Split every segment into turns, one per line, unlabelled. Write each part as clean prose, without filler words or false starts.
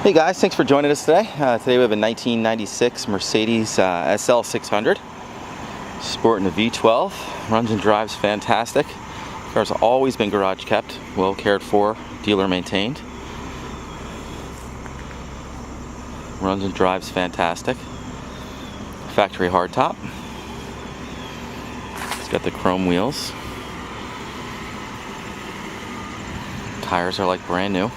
Hey guys, thanks for joining us today. Today we have a 1996 Mercedes SL600. Sporting a V12. Runs and drives fantastic. Car's always been garage kept, well cared for, dealer maintained. Runs and drives fantastic. Factory hardtop. It's got the chrome wheels. Tires are like brand new.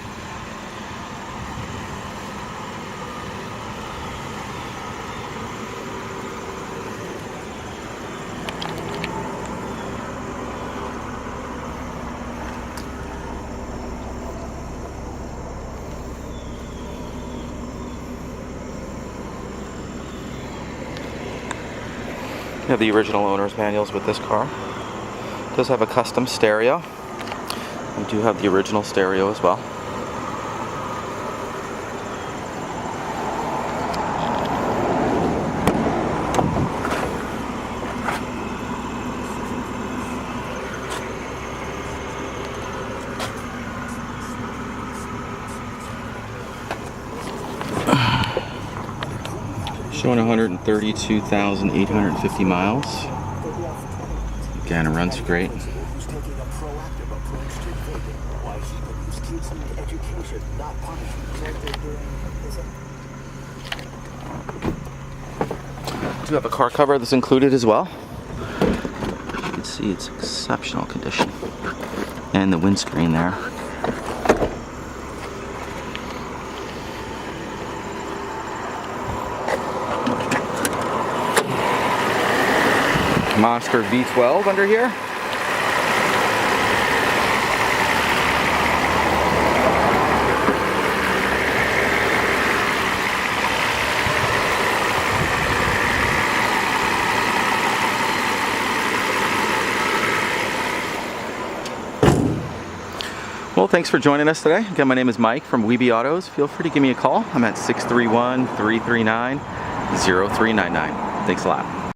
We have the original owner's manuals with this car. It does have a custom stereo. We do have the original stereo as well. Showing 132,850 miles. Again, it runs great. Do have a car cover that's included as well. You can see it's exceptional condition. And the windscreen there. Monster V12 under here. Well, thanks for joining us today. Again, my name is Mike from WeBe Autos. Feel free to give me a call. I'm at 631-339-0399. Thanks a lot.